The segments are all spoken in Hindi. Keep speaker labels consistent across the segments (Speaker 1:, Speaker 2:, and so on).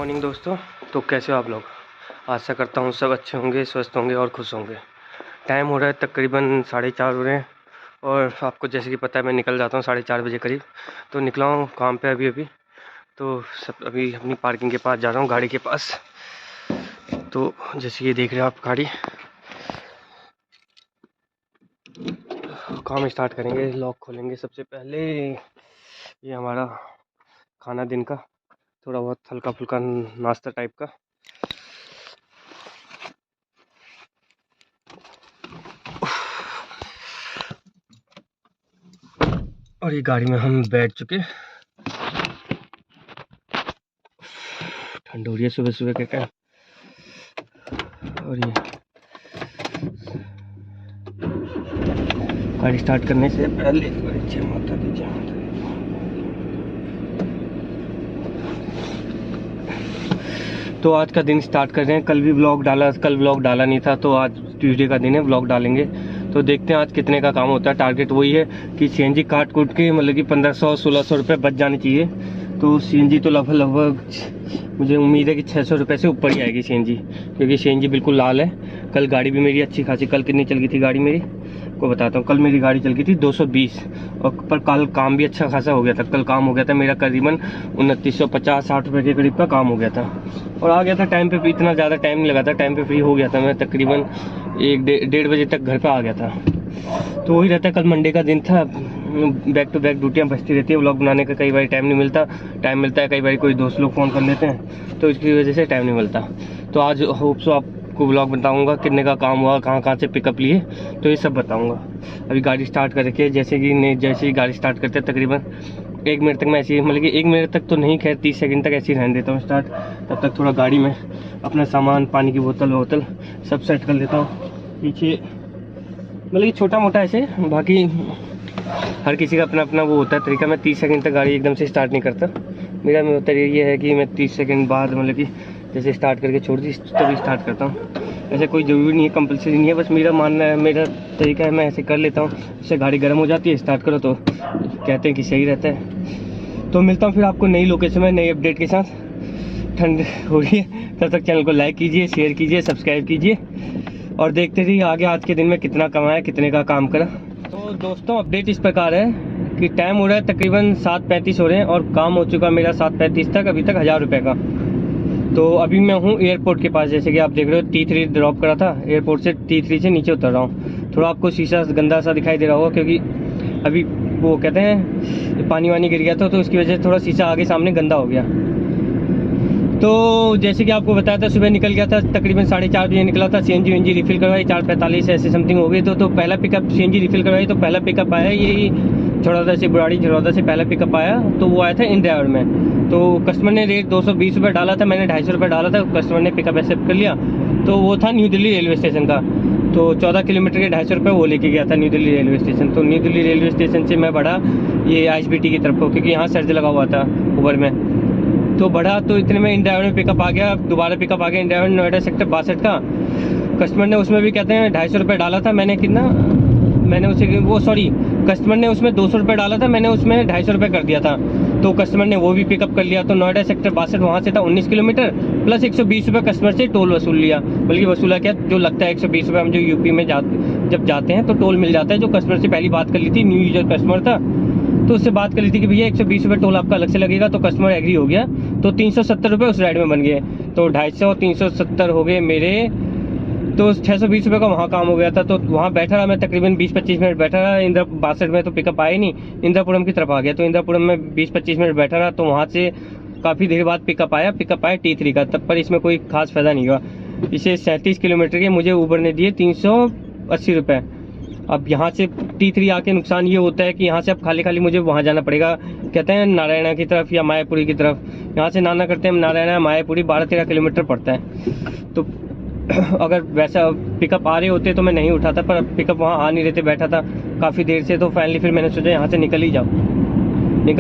Speaker 1: मॉर्निंग दोस्तों। तो कैसे हो आप लोग? आशा करता हूँ सब अच्छे होंगे, स्वस्थ होंगे और खुश होंगे। टाइम हो रहा है तकरीबन 4:30 हो रहे हैं और आपको जैसे कि पता है मैं निकल जाता हूँ 4:30 बजे करीब। तो निकला हूँ काम पे अभी। तो सब अभी अपनी पार्किंग के पास जा रहा हूँ, गाड़ी के पास। तो जैसे ये देख रहे हो आप गाड़ी, काम स्टार्ट करेंगे। लॉक खोलेंगे सबसे पहले। ये हमारा खाना दिन का, थोड़ा बहुत हल्का फुल्का नाश्ता टाइप का। और ये गाड़ी में हम बैठ चुके। ठंड हो रही है सुबह सुबह के टाइम। और ये गाड़ी स्टार्ट करने से पहले माता दी। तो आज का दिन स्टार्ट कर रहे हैं। कल व्लॉग डाला नहीं था, तो आज ट्यूसडे का दिन है, व्लॉग डालेंगे। तो देखते हैं आज कितने का काम होता है। टारगेट वही है कि सीएनजी काट कूट के मतलब कि 1500-1600 रुपये बच जाने चाहिए। तो सीएनजी तो लगभग मुझे उम्मीद है कि 600 रुपये से ऊपर ही आएगी सीएनजी, क्योंकि सीएनजी बिल्कुल लाल है। कल गाड़ी भी मेरी अच्छी खासी, कल कितनी चल गई थी गाड़ी मेरी को बताता हूँ। कल मेरी गाड़ी चल गई थी 220, और पर कल काम भी अच्छा खासा हो गया था। कल काम हो गया था मेरा करीबन 2950-60 रुपये के करीब का काम हो गया था, और आ गया था टाइम पे भी। इतना ज़्यादा टाइम नहीं लगा था, टाइम पे फ्री हो गया था मैं। तकरीबन 1-1:30 बजे तक घर पे आ गया था। तो वही रहता है, कल मंडे का दिन था। बैक टू बैक ड्यूटियाँ बचती रहती है। व्लॉग बनाने का कई बार टाइम नहीं मिलता। टाइम मिलता है कई बार कोई दोस्त लोग फ़ोन कर लेते हैं, तो इसकी वजह से टाइम नहीं मिलता। तो आज होप सो आपको व्लॉग बताऊंगा कितने का काम हुआ, कहाँ से पिकअप लिए, तो ये सब बताऊंगा। अभी गाड़ी स्टार्ट कर रखी है। जैसे ही गाड़ी स्टार्ट करते हैं तकरीबन 1 मिनट तक मैं ऐसे ही, मतलब कि 1 मिनट तक तो नहीं, खैर 30 सेकंड तक ऐसे ही रहने देता हूँ स्टार्ट। तब तक थोड़ा गाड़ी में अपना सामान, पानी की बोतल सब सेट कर लेता हूँ पीछे, मतलब कि छोटा मोटा ऐसे। बाकी हर किसी का अपना अपना वो होता है तरीका। मैं 30 सेकंड तक गाड़ी एकदम से स्टार्ट नहीं करता। मेरा तरीका ये है कि मैं 30 सेकंड बाद, मतलब कि जैसे स्टार्ट करके छोड़ दी तभी स्टार्ट करता हूँ। ऐसे कोई ज़रूरी नहीं है, कंपलसरी नहीं है, बस मेरा मानना है, मेरा तरीका है, मैं ऐसे कर लेता हूँ। इससे गाड़ी गर्म हो जाती है, स्टार्ट करो तो कहते हैं कि सही रहता है। तो मिलता हूँ फिर आपको नई लोकेशन में, नई अपडेट के साथ। ठंड हो रही है, तब तक चैनल को लाइक कीजिए, शेयर कीजिए, सब्सक्राइब कीजिए, और देखते रहिए आगे आज के दिन में कितना कमाया, कितने का काम करा। तो दोस्तों अपडेट इस प्रकार है कि टाइम हो रहा है तकरीबन 7:35 हो रहे हैं, और काम हो चुका मेरा 7:35 तक, अभी तक 1000 रुपये का। तो अभी मैं हूँ एयरपोर्ट के पास। जैसे कि आप देख रहे हो T3 ड्रॉप करा था, एयरपोर्ट से T3 से नीचे उतर रहा हूँ। थोड़ा आपको शीशा गंदा सा दिखाई दे रहा होगा, क्योंकि अभी वो कहते हैं पानी वानी गिर गया था, तो उसकी वजह से थोड़ा शीशा आगे सामने गंदा हो गया। तो जैसे कि आपको बताया था, सुबह निकल गया था, तकरीबन 4:30 बजे निकला था। सीएनजी रिफिल करवाई, 4:45 ऐसे समथिंग हो गई। तो पहला पिकअप सीएनजी रिफिल करवाई, तो पहला पिकअप आया यही झड़ौदा से, बुराड़ी झड़ौदा से पहला पिकअप आया। तो वो आया था इन ड्राइवर में। तो कस्टमर ने रेट 220 रुपये डाला था, मैंने 250 रुपये डाला था। कस्टमर ने पिकअप एक्सेप्ट कर लिया। तो वो था न्यू दिल्ली रेलवे स्टेशन का। तो 14 किलोमीटर के 250 रुपये वो लेके गया था न्यू दिल्ली रेलवे स्टेशन। तो न्यू दिल्ली रेलवे स्टेशन से मैं बढ़ा ये ISBT की तरफ को, क्योंकि यहाँ सर्च लगा हुआ था उबर में। तो बढ़ा, तो इतने में इन ड्राइवर में पिकअप आ गया, दोबारा पिकअप आ गया इन ड्राइवर, नोएडा सेक्टर 62 का। कस्टमर ने उसमें भी कहते हैं 250 रुपये डाला था, मैंने कितना, मैंने उसे वो सॉरी कस्टमर ने उसमें 200 रुपये डाला था, मैंने उसमें 250 रुपये कर दिया था। तो कस्टमर ने वो भी पिकअप कर लिया। तो नोएडा सेक्टर 62 वहाँ से था 19 किलोमीटर, प्लस 120 रुपये कस्टमर से टोल वसूल लिया। बल्कि वसूला क्या, जो लगता है 120 रुपये, हम जो यूपी में जब जाते हैं तो टोल मिल जाता है। जो कस्टमर से पहली बात कर ली थी, न्यू यूजर कस्टमर था, तो उससे बात कर ली थी कि भैया 120 रुपये टोल आपका अलग से लगेगा। तो कस्टमर एग्री हो गया। तो 370 रुपये उस राइड में बन गए। तो 250, 370 हो गए मेरे, तो 620 रुपये का वहाँ काम हो गया था। तो वहाँ बैठा रहा मैं तकरीबन 20-25 मिनट बैठा रहा। इंदिरा 62 में तो पिकअप आया नहीं, इंदिरापुरम की तरफ आ गया। तो इंदिरापुरम में 20-25 मिनट बैठा रहा। तो वहाँ से काफ़ी देर बाद पिकअप आया T3 का। तब पर इसमें कोई खास फायदा नहीं हुआ। इसे 37 किलोमीटर के मुझे ऊबर ने दिए 380 रुपये। अब यहाँ से T3 आके नुकसान ये होता है कि यहाँ से अब खाली मुझे वहाँ जाना पड़ेगा, कहते हैं नारायणा की तरफ या मायापुरी की तरफ। यहाँ से नाना करते हैं नारायणा मायापुरी 12-13 किलोमीटर पड़ता है। तो अगर वैसा पिकअप आ रहे होते तो मैं नहीं उठाता, पर पिकअप वहाँ आ नहीं रहते, बैठा था काफ़ी देर से। तो फाइनली फिर मैंने सोचा यहाँ से निकल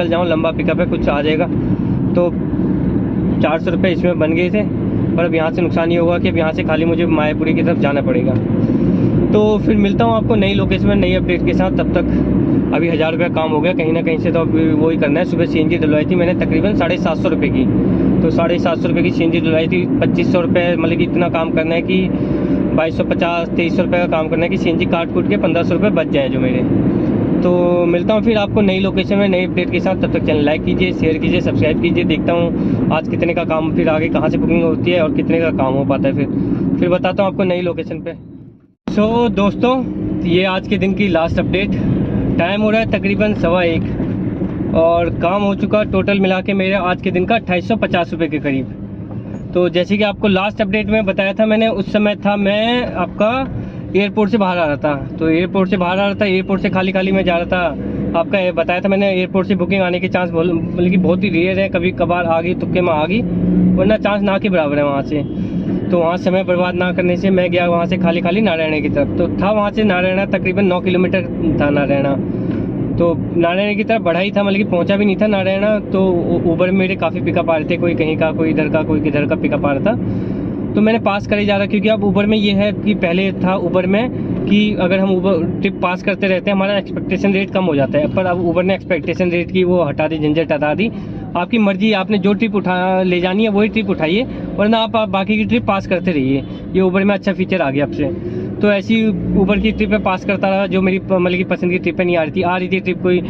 Speaker 1: जाऊँ, लंबा पिकअप है, कुछ आ जाएगा। तो 400 रुपये इसमें बन गए थे। पर अब यहाँ से नुकसान ये होगा कि अब यहाँ से खाली मुझे मायापुरी की तरफ जाना पड़ेगा। तो फिर मिलता हूँ आपको नई लोकेशन में, नई अपडेट के साथ। तब तक अभी 1000 रुपये काम हो गया कहीं ना कहीं से। तो अब वही करना है। सुबह CNG डलवाई थी मैंने तकरीबन 750 रुपये की। तो 750 रुपये की CNG डलवाई थी। 2500 रुपये मतलब कि इतना काम करना है कि 2250 2300 रुपये का काम करना है कि CNG काट कूट के 1500 रुपये बच जाए जो मेरे। तो मिलता हूँ फिर आपको नई लोकेशन में नई अपडेट के साथ। तब तक चैनल लाइक कीजिए, शेयर कीजिए, सब्सक्राइब कीजिए। देखता हूँ आज कितने का काम, फिर आगे कहाँ से बुकिंग होती है और कितने का काम हो पाता है। फिर बताता हूँ आपको नई लोकेशन पे। सो दोस्तों, ये आज के दिन की लास्ट अपडेट। टाइम हो रहा है तकरीबन 1:15 और काम हो चुका टोटल मिला के मेरे आज के दिन का 2850 रुपये के करीब। तो जैसे कि आपको लास्ट अपडेट में बताया था मैंने, उस समय था मैं आपका एयरपोर्ट से बाहर आ रहा था। तो एयरपोर्ट से बाहर आ रहा था, एयरपोर्ट से खाली खाली मैं जा रहा था। आपका बताया था मैंने, एयरपोर्ट से बुकिंग आने के चांस मतलब कि बहुत ही रेयर है, कभी कभार आ गई तुक्के में आ गई, वरना चांस ना के बराबर है वहाँ से। तो वहाँ समय बर्बाद ना करने से मैं गया वहाँ से खाली खाली नारायण की तरफ। तो था वहाँ से नारायण तकरीबन 9 किलोमीटर था नारायण। तो नारायण की तरफ बढ़ा ही था, मतलब कि पहुँचा भी नहीं था नारायण। तो ऊबर मेरे काफ़ी पिकअप आ रहे थे, कोई कहीं का, कोई इधर का, कोई किधर का पिकअप आ रहा था। तो मैंने पास कर ही जा रहा, क्योंकि अब ऊबर में ये है कि पहले था ऊबर में कि अगर हम ऊबर ट्रिप पास करते रहते हैं हमारा एक्सपेक्टेशन रेट कम हो जाता है। पर अब ऊबर ने एक्सपेक्टेशन रेट की वो हटा दी, झंझट हटा दी। आपकी मर्जी, आपने जो ट्रिप ले जानी है वही ट्रिप उठाइए, वरना आप बाकी की ट्रिप पास करते रहिए। ये ऊबर में अच्छा फीचर आ गया अब से। तो ऐसी ऊबर की ट्रिप में पास करता रहा, जो मेरी मतलब की पसंद की ट्रिपें नहीं आ रही थी ट्रिप, कोई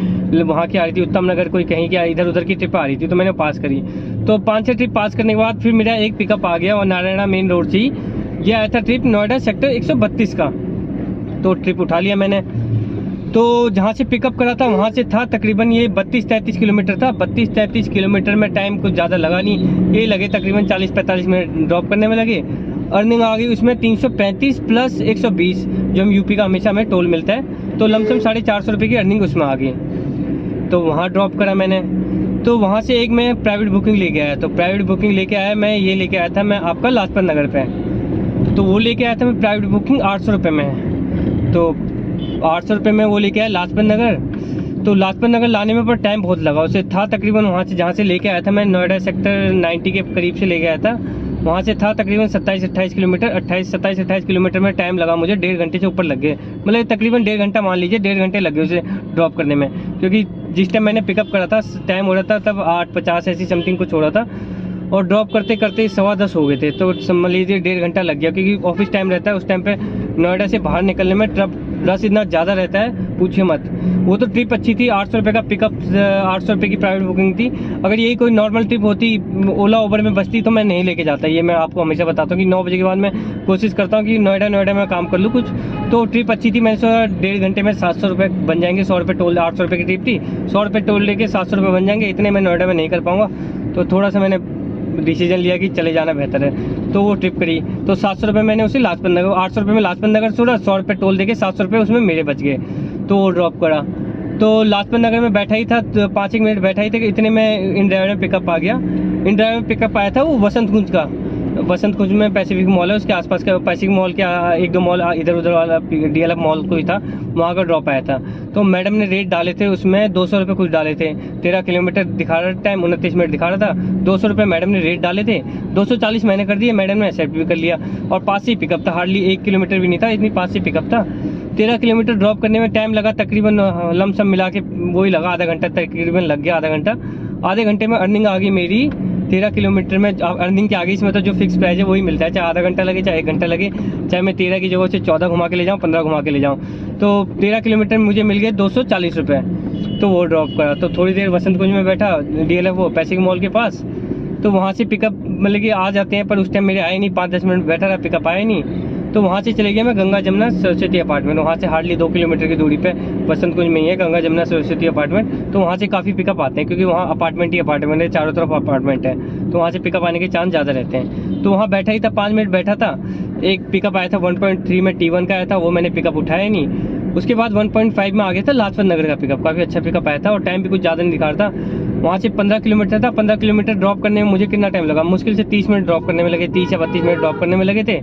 Speaker 1: वहाँ की आ रही थी उत्तम नगर, कोई कहीं की इधर उधर की ट्रिप आ रही थी, तो मैंने पास करी। तो 5-6 ट्रिप पास करने के बाद फिर मेरा एक पिकअप आ गया और नारायण मेन रोड से ही ये आया था ट्रिप, नोएडा सेक्टर 132 का। तो ट्रिप उठा लिया मैंने। तो जहाँ से पिकअप करा था वहाँ से था तकरीबन ये 32-33 किलोमीटर था। 32-33 किलोमीटर में टाइम कुछ ज़्यादा लगा नहीं, ये लगे तकरीबन 40-45 मिनट ड्रॉप करने में लगे। अर्निंग आ गई उसमें 335 प्लस 120, जो हम यूपी का हमेशा हमें टोल मिलता है। तो लमसम 450 रुपये की अर्निंग उसमें आ गई। तो वहाँ ड्रॉप करा मैंने। तो वहाँ से एक मैं प्राइवेट बुकिंग लेके आया। तो प्राइवेट बुकिंग लेके आया मैं, ये लेके आया था मैं आपका लाजपत नगर पे। तो वो लेके आया था मैं प्राइवेट बुकिंग 800 रुपये में। तो 800 रुपये में वो लेके आया लाजपत नगर। तो लाजपत नगर लाने में पर टाइम बहुत लगा उसे। था तकरीबन वहाँ से जहाँ से लेके आया था मैं, नोएडा सेक्टर 90 के करीब से लेके आया था। वहाँ से था तकरीबन 27-28 किलोमीटर, 27-28 किलोमीटर में टाइम लगा मुझे, 1.5 घंटे से ऊपर लग गए। मतलब तकरीबन 1.5 घंटा मान लीजिए, 1.5 घंटे लग गए उसे ड्रॉप करने में। क्योंकि जिस टाइम मैंने पिकअप करा था टाइम हो रहा था तब 8:50 ऐसी समथिंग कुछ हो रहा था, और ड्रॉप करते करते 10:15 हो गए थे। तो समझ लीजिए 1.5 घंटा लग गया, क्योंकि ऑफिस टाइम रहता है उस टाइम पे। नोएडा से बाहर निकलने में रश इतना ज़्यादा रहता है, पूछिए मत। वो तो ट्रिप अच्छी थी, 800 रुपये का पिकअप, 800 रुपये की प्राइवेट बुकिंग थी। अगर यही कोई नॉर्मल ट्रिप होती, ओला उबर में बसती, तो मैं नहीं लेके जाता। ये मैं आपको हमेशा बताता हूँ कि 9 बजे के बाद मैं कोशिश करता हूँ कि नोएडा में काम कर लूँ कुछ। तो ट्रिप अच्छी थी, मैंने सोचा 1.5 घंटे में 700 रुपये बन जाएंगे। 100 रुपये टोल, 800 रुपये की ट्रिप थी, 100 रुपये टोल लेके 700 रुपये बन जाएंगे। इतने मैं नोएडा में नहीं कर पाऊँगा, तो थोड़ा सा मैंने डिसीजन लिया कि चले जाना बेहतर है। तो वो ट्रिप करी। तो 700 रुपये मैंने उसे लाजपत नगर, 800 रुपये में लाजपत नगर छोड़ा, 100 रुपये टोल देके 700 रुपये उसमें मेरे बच गए। तो वो ड्रॉप करा। तो लाजपत नगर में बैठा ही था, 5 मिनट बैठा ही था कि इतने में इन ड्राइवर में पिकअप आ गया। इन ड्राइवर में पिकअप आया था वो वसंत कुंज का। वसंत कुंज में पैसिफिक मॉल है, उसके आसपास का पैसिफिक मॉल के 1-2 मॉल इधर उधर वाला DLF मॉल कोई था, वहाँ का ड्रॉप आया था। तो मैडम ने रेट डाले थे उसमें 200 रुपये कुछ डाले थे। 13 किलोमीटर दिखा रहा टाइम, 29 मिनट दिखा रहा था। 200 रुपये मैडम ने रेट डाले थे, 240 मैंने कर दिए, मैडम ने एक्सेप्ट भी कर लिया। और पास ही पिकअप था, हार्डली 1 किलोमीटर भी नहीं था, इतनी पास ही पिकअप था। 13 किलोमीटर ड्रॉप करने में टाइम लगा तकरीबन लमसम मिला के वही लगा, आधा घंटा तकरीबन लग गया, आधा घंटा। आधे घंटे में अर्निंग आ गई मेरी 13 किलोमीटर में। अर्निंग के आगे इसमें तो जो फिक्स प्राइस है वही मिलता है, चाहे आधा घंटा लगे चाहे 1 घंटा लगे, चाहे मैं 13 की जगह से 14 घुमा के ले जाऊँ, 15 घुमा के ले जाऊँ। तो 13 किलोमीटर में मुझे मिल गए 240 रुपये। तो वो ड्रॉप करा। तो थोड़ी देर वसंत कुंज में बैठा, DLF वो पैसिफिक मॉल के पास। तो वहाँ से पिकअप मतलब कि आ जाते हैं, पर उस टाइम मेरे आए नहीं, 5-10 मिनट बैठा रहा, पिकअप आया नहीं। तो वहाँ से चले गया मैं गंगा जमुना सरस्वती अपार्टमेंट। वहाँ से हार्डली 2 किलोमीटर की दूरी पे वसंत कुंज में ही है गंगा जमुना सरस्वती अपार्टमेंट। तो वहाँ से काफ़ी पिकअप आते हैं, क्योंकि वहाँ अपार्टमेंट ही अपार्टमेंट है, चारों तरफ अपार्टमेंट है। तो वहाँ से पिकअप आने के चांस ज़्यादा रहते हैं। तो वहाँ बैठा ही था, 5 मिनट बैठा था। एक पिकअप आया था 1.3 में, T1 का आया था, वो मैंने पिकअप उठाया नहीं। उसके बाद 1.5 में आ गया था लाजपत नगर का पिकअप, काफ़ी अच्छा पिकअप आया था, और टाइम भी कुछ ज़्यादा नहीं दिखा रहा था। वहाँ से 15 किलोमीटर था। 15 किलोमीटर ड्रॉप करने में मुझे कितना टाइम लगा, मुश्किल से 30 मिनट ड्रॉप करने में लगे, 30 या 32 मिनट ड्रॉप करने में लगे थे।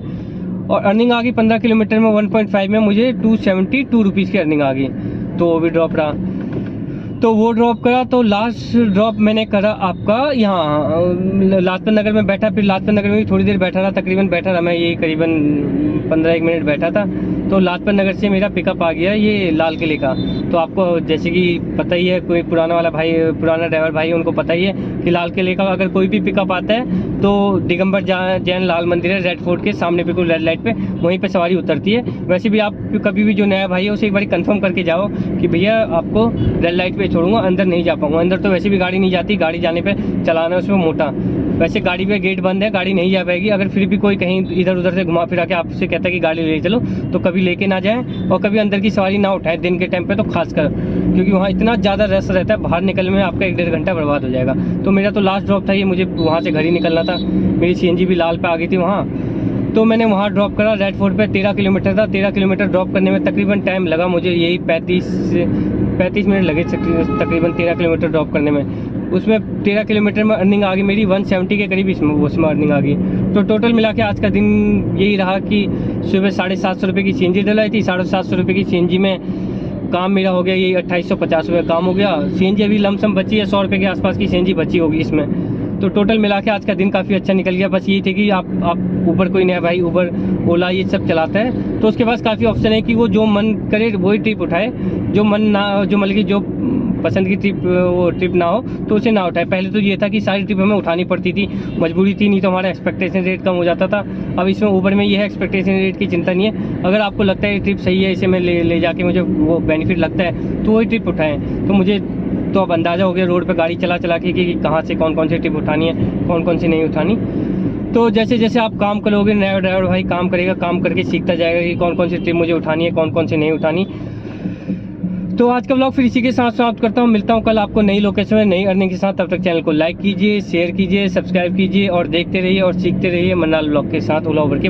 Speaker 1: और अर्निंग आ गई 15 किलोमीटर में 1.5 में मुझे 272 रुपीज़ की अर्निंग आ गई। तो वो भी ड्रॉप रहा। तो वो ड्रॉप करा। तो लास्ट ड्रॉप मैंने करा आपका यहाँ लाजपत नगर में बैठा। फिर लाजपत नगर में भी थोड़ी देर बैठा रहा, तकरीबन बैठा रहा मैं, ये करीबन 15-1 मिनट बैठा था। तो लाजपत नगर से मेरा पिकअप आ गया ये लाल किले का। तो आपको जैसे कि पता ही है, कोई पुराना वाला भाई, पुराना ड्राइवर भाई, उनको पता ही है कि लाल किले का अगर कोई भी पिकअप आता है तो दिगंबर जैन लाल मंदिर है रेड फोर्ट के सामने, बिल्कुल रेड लाइट पे, वहीं पे सवारी उतरती है। वैसे भी आप कभी भी जो नया भाई है उसे एक बार कंफर्म करके जाओ कि भैया आपको रेड लाइट पे छोड़ूंगा, अंदर नहीं जा पाऊंगा। अंदर तो वैसे भी गाड़ी नहीं जाती, गाड़ी जाने पे चलाना है उसमें मोटा। वैसे गाड़ी पे गेट बंद है, गाड़ी नहीं जा पाएगी। अगर फिर भी कोई कहीं इधर उधर से घुमा फिरा के आपसे कहता है कि गाड़ी ले चलो, तो कभी लेके ना जाएं और कभी अंदर की सवारी ना उठाएं दिन के टाइम पे तो खासकर, क्योंकि वहाँ इतना ज़्यादा रश रहता है, बाहर निकलने में आपका 1-1.5 घंटा बर्बाद हो जाएगा। तो मेरा तो लास्ट ड्रॉप था ये, मुझे वहाँ से घर ही निकलना था, मेरी CNG भी लाल पे आ गई थी वहाँ, तो मैंने वहाँ ड्रॉप करा। रेड फोर्ट पे 13 किलोमीटर था, 13 किलोमीटर ड्रॉप करने में तकरीबन टाइम लगा मुझे यही 35 मिनट लगे तकरीबन 13 किलोमीटर ड्रॉप करने में। उसमें 13 किलोमीटर में अर्निंग आ गई मेरी 170 के करीब, उसमें अर्निंग आ गई। तो टोटल मिला के आज का दिन यही रहा कि सुबह 750 रुपये की CNG डलाई थी, 750 रुपये की CNG में काम मेरा हो गया यही 2850 रुपये काम हो गया। CNG अभी लमसम बची है 100 रुपये के आसपास की CNG बची होगी इसमें। तो टोटल मिला के आज का दिन काफ़ी अच्छा निकल गया। बस ये थे कि आप ऊबर कोई नया भाई ऊबर ओला ये सब चलाता है तो उसके पास काफ़ी ऑप्शन है कि वो जो मन करे वही ट्रिप उठाए, जो मन ना, जो मतलब कि जो पसंद की ट्रिप ना हो तो उसे ना उठाए। पहले तो ये था कि सारी ट्रिप हमें उठानी पड़ती थी, मजबूरी थी, नहीं तो हमारा एक्सपेक्टेशन रेट कम हो जाता था। अब इसमें ऊबर में ये है एक्सपेक्टेशन रेट की चिंता नहीं है। अगर आपको लगता है ये ट्रिप सही है, इसे मैं ले जाके मुझे वो बेनिफिट लगता है तो वही ट्रिप उठाएँ। तो मुझे तो अब अंदाज़ा हो गया रोड पर गाड़ी चला के कि कहाँ से कौन कौन सी ट्रिप उठानी है, कौन कौन सी नहीं उठानी। तो जैसे जैसे आप काम करोगे, नया ड्राइवर भाई काम करेगा, काम करके सीखता जाएगा कि कौन कौन सी ट्रिप मुझे उठानी है, कौन कौन सी नहीं उठानी। तो आज का व्लॉग फिर इसी के साथ समाप्त करता हूँ। मिलता हूँ कल आपको नई लोकेशन में नई अर्निंग के साथ। तब तक चैनल को लाइक कीजिए, शेयर कीजिए, सब्सक्राइब कीजिए और देखते रहिए और सीखते रहिए मन्नाल व्लॉग के साथ ओला उबर के बारे में।